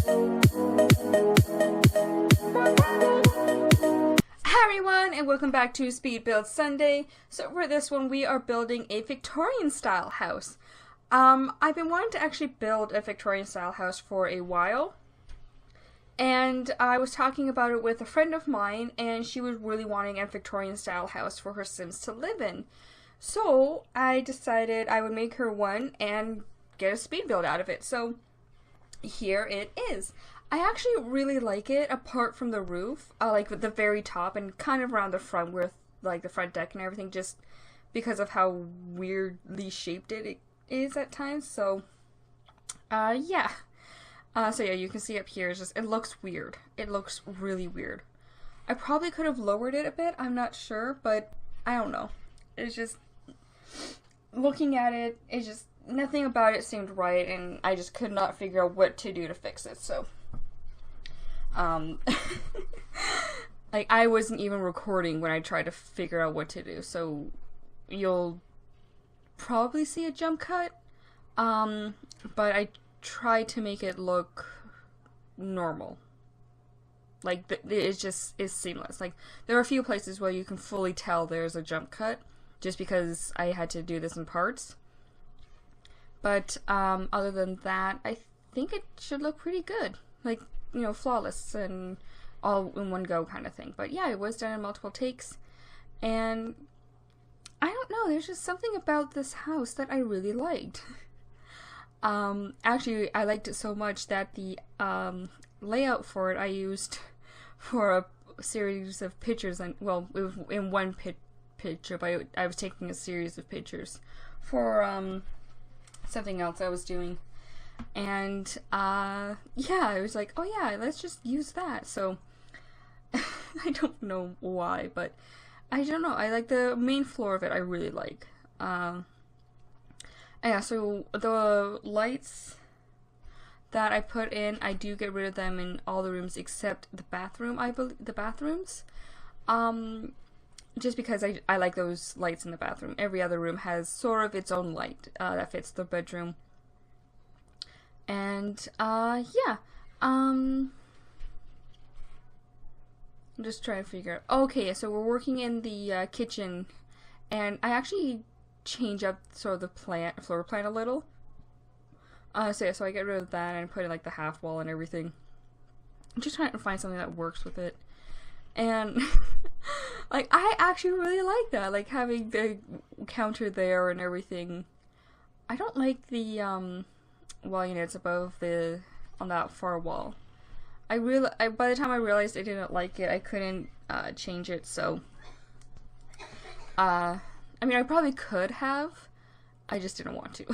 Hi everyone, and welcome back to Speed Build Sunday. So for this one, we are building a Victorian style house. I've been wanting to actually build a Victorian style house for a while, and I was talking about it with a friend of mine, and she was really wanting a Victorian style house for her Sims to live in. So I decided I would make her one and get a speed build out of it. So here it is. I actually really like it, apart from the roof, like at the very top and kind of around the front with like the front deck and everything, just because of how weirdly shaped it is at times. So yeah. So yeah, you can see up here, it looks weird. It looks really weird. I probably could have lowered it a bit, I'm not sure, but I don't know. It's just, looking at it, it's just, nothing about it seemed right, and I just could not figure out what to do to fix it, so. Like, I wasn't even recording when I tried to figure out what to do, so you'll probably see a jump cut, but I tried to make it look normal. Like, it's seamless. Like, there are a few places where you can fully tell there's a jump cut, just because I had to do this in parts. But, other than that, I think it should look pretty good. Like, you know, flawless and all in one go kind of thing. But yeah, it was done in multiple takes. And I don't know, there's just something about this house that I really liked. Actually, I liked it so much that the layout for it I used for a series of pictures. And well, it was in one picture, but I was taking a series of pictures for something else I was doing. And yeah, I was like, oh yeah, let's just use that. So I don't know why, but I don't know, I like the main floor of it. I really like. Yeah, so the lights that I put in, I do get rid of them in all the rooms except the bathroom. The bathrooms, just because I like those lights in the bathroom. Every other room has sort of its own light that fits the bedroom. And yeah, I'm just trying to figure out. Okay, so we're working in the kitchen, and I actually change up sort of the floor plan a little. So yeah, so I get rid of that and put in like the half wall and everything. I'm just trying to find something that works with it. And like, I actually really like that, like having the counter there and everything. I don't like the wall units above on that far wall. By the time I realized I didn't like it, I couldn't change it, so I mean, I probably could have, I just didn't want to.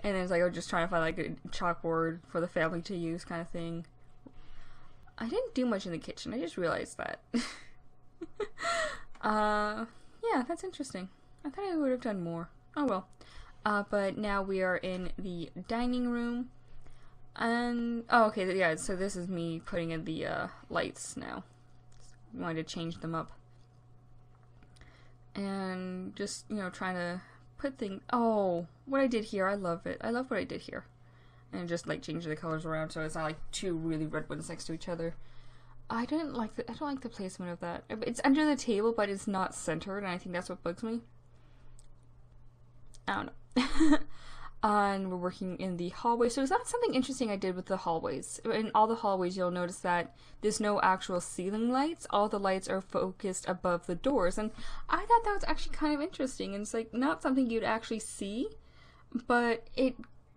And then it's like I was just trying to find like a chalkboard for the family to use kind of thing. I didn't do much in the kitchen, I just realized that. Yeah, that's interesting. I thought I would have done more. Oh well. But now we are in the dining room. And, oh, okay, yeah, so this is me putting in the lights now. I wanted to change them up. And just, you know, trying to put things, oh, what I did here, I love it. I love what I did here. And just, like, change the colors around so it's not, like, two really red ones next to each other. I don't like the placement of that. It's under the table, but it's not centered, and I think that's what bugs me. I don't know. And we're working in the hallway. So is that something interesting I did with the hallways? In all the hallways, you'll notice that there's no actual ceiling lights. All the lights are focused above the doors. And I thought that was actually kind of interesting. And it's like not something you'd actually see, but it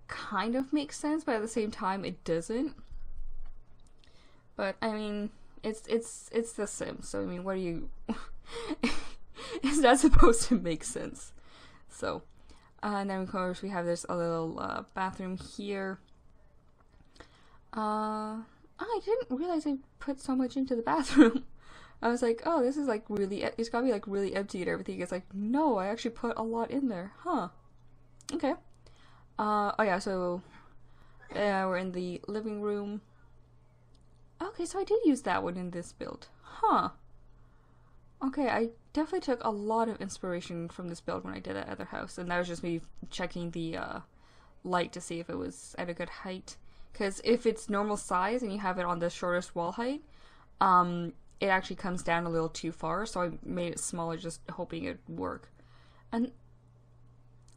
kind of makes sense, but at the same time it doesn't. But I mean, it's The Sims, so I mean, what are you it's not supposed to make sense. So and then of course we have this little bathroom here. I didn't realize I put so much into the bathroom. I was like, oh, this is like really, it's gotta be like really empty and everything. It's like, no, I actually put a lot in there. Huh. Okay. Oh yeah, so we're in the living room. Okay, so I did use that one in this build. Huh. Okay, I definitely took a lot of inspiration from this build when I did that other house, and that was just me checking the light to see if it was at a good height. because if it's normal size and you have it on the shortest wall height, it actually comes down a little too far, so I made it smaller just hoping it'd work. And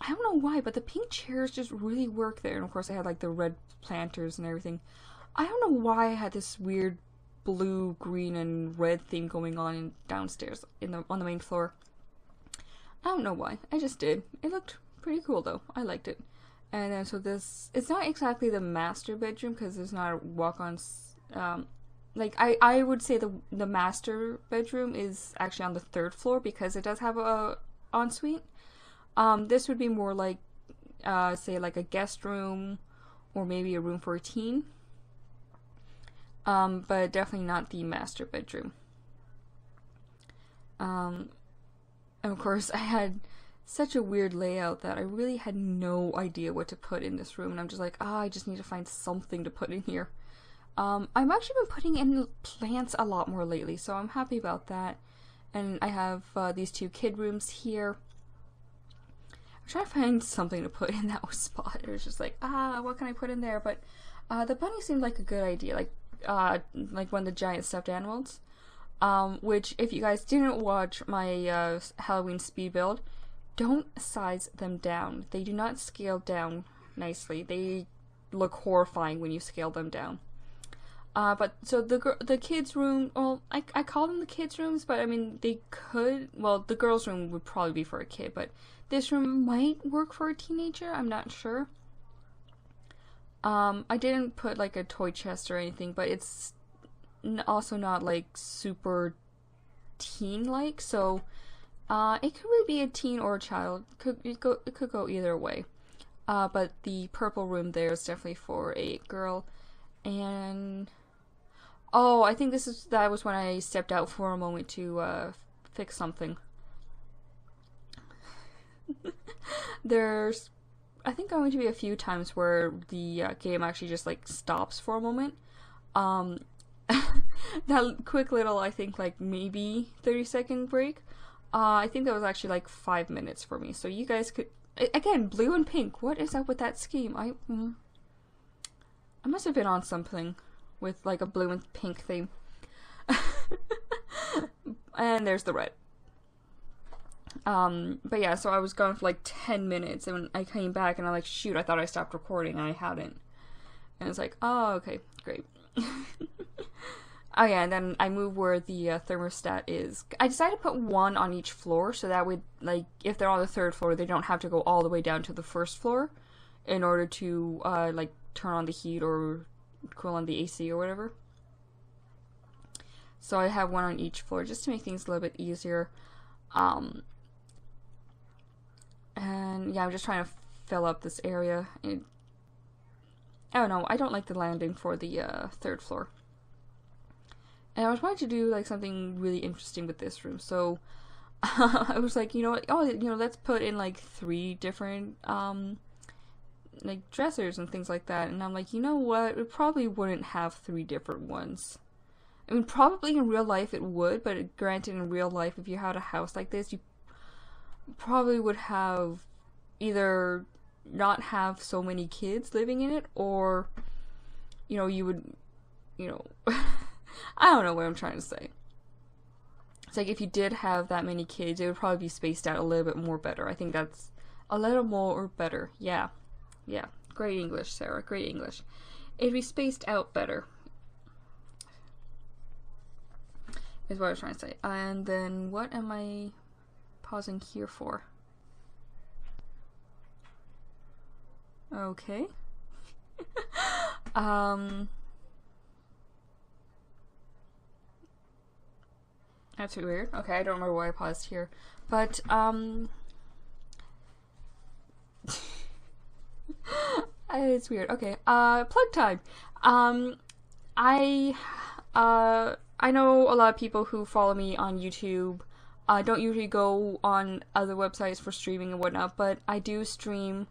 I don't know why, but the pink chairs just really work there. And of course I had like the red planters and everything. I don't know why I had this weird blue, green, and red theme going on downstairs on the main floor. I don't know why. I just did. It looked pretty cool though. I liked it. And then so this, it's not exactly the master bedroom because there's not a walk-on. Like I would say the master bedroom is actually on the 3rd floor because it does have a ensuite. This would be more like, say like a guest room or maybe a room for a teen. But definitely not the master bedroom. And of course I had such a weird layout that I really had no idea what to put in this room, and I'm just like, I just need to find something to put in here. I've actually been putting in plants a lot more lately, so I'm happy about that. And I have these 2 kid rooms here. I'm trying to find something to put in that spot. It was just like, what can I put in there? But the bunny seemed like a good idea, like one of the giant stuffed animals. Which, if you guys didn't watch my Halloween speed build, don't size them down. They do not scale down nicely. They look horrifying when you scale them down. But so the kids' room, well, I call them the kids' rooms, but I mean they could. Well, the girls' room would probably be for a kid, but this room might work for a teenager. I'm not sure. I didn't put like a toy chest or anything, but it's also not like super teen-like, so it could really be a teen or a child. It could go either way. But the purple room there is definitely for a girl. And oh, I think that was when I stepped out for a moment to fix something. There's, I think, going to be a few times where the game actually just like stops for a moment. That quick little, I think, like maybe 30-second break, I think that was actually like 5 minutes for me. So you guys could, again, blue and pink. What is up with that scheme? I must have been on something with like a blue and pink theme. And there's the red. But yeah, so I was gone for like 10 minutes and I came back and I'm like, shoot, I thought I stopped recording and I hadn't. And it's like, oh, okay, great. Oh yeah, and then I moved where the thermostat is. I decided to put one on each floor so that would, like, if they're on the 3rd floor, they don't have to go all the way down to the 1st floor in order to, like, turn on the heat or cool on the AC or whatever. So I have one on each floor just to make things a little bit easier. And yeah, I'm just trying to fill up this area. I don't know, I don't like the landing for the 3rd floor. And I was wanting to do like something really interesting with this room, so I was like, you know what? Oh, you know, let's put in like 3 different like dressers and things like that. And I'm like, you know what? It probably wouldn't have 3 different ones. I mean, probably in real life it would, but granted, in real life, if you had a house like this, you probably would have either not have so many kids living in it, or you know, you would, you know. I don't know what I'm trying to say. It's like if you did have that many kids, it would probably be spaced out a little bit more better. I think that's a little more better. Yeah. Yeah. Great English, Sarah. Great English. It'd be spaced out better, is what I was trying to say. And then what am I pausing here for? Okay. That's weird. Okay, I don't remember why I paused here. But, it's weird. Okay, plug time. I know a lot of people who follow me on YouTube don't usually go on other websites for streaming and whatnot, but I do stream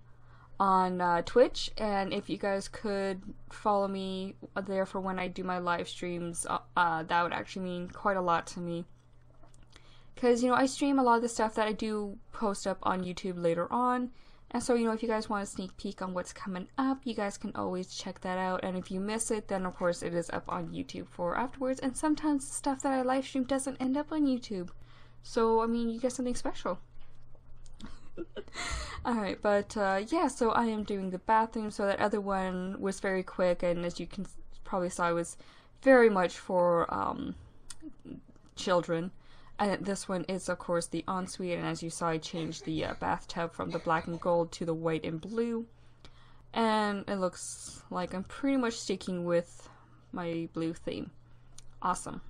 on Twitch, and if you guys could follow me there for when I do my live streams, that would actually mean quite a lot to me. Because, you know, I stream a lot of the stuff that I do post up on YouTube later on, And so, if you guys want a sneak peek on what's coming up, you guys can always check that out. And if you miss it, then of course it is up on YouTube for afterwards. And sometimes stuff that I live stream doesn't end up on YouTube. So, you get something special. Alright, but yeah, so I am doing the bathroom. So that other one was very quick, and as you can probably saw, it was very much for children. And this one is, of course, the ensuite, and as you saw, I changed the bathtub from the black and gold to the white and blue. And it looks like I'm pretty much sticking with my blue theme. Awesome.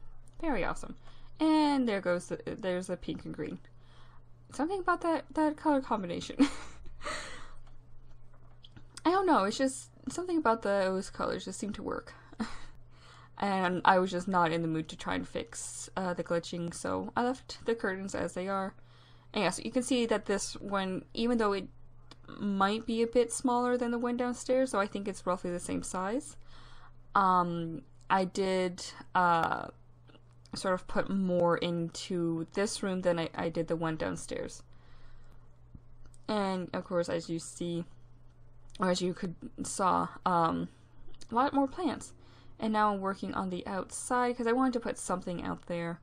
Very awesome. And there's the pink and green. Something about that color combination. I don't know, it's just something about those colors just seem to work. And I was just not in the mood to try and fix the glitching, so I left the curtains as they are. And yeah, so you can see that this one, even though it might be a bit smaller than the one downstairs, so I think it's roughly the same size, I did sort of put more into this room than I did the one downstairs. And of course, as you see, or as you saw, a lot more plants. And now I'm working on the outside because I wanted to put something out there.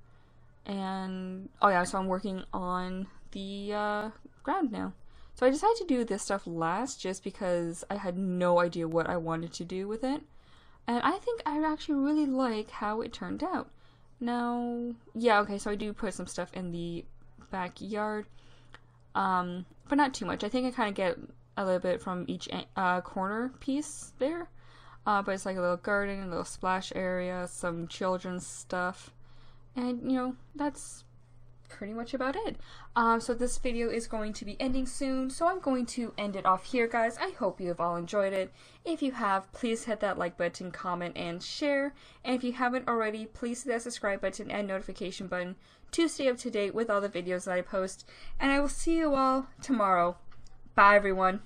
And oh yeah, so I'm working on the ground now. So I decided to do this stuff last just because I had no idea what I wanted to do with it. And I think I actually really like how it turned out. Now, yeah, okay, so I do put some stuff in the backyard, but not too much. I think I kind of get a little bit from each corner piece there, but it's like a little garden, a little splash area, some children's stuff, and, that's pretty much about it. So this video is going to be ending soon, so I'm going to end it off here, guys. I hope you have all enjoyed it. If you have, please hit that like button, comment, and share. And if you haven't already, please hit that subscribe button and notification button to stay up to date with all the videos that I post. And I will see you all tomorrow. Bye, everyone.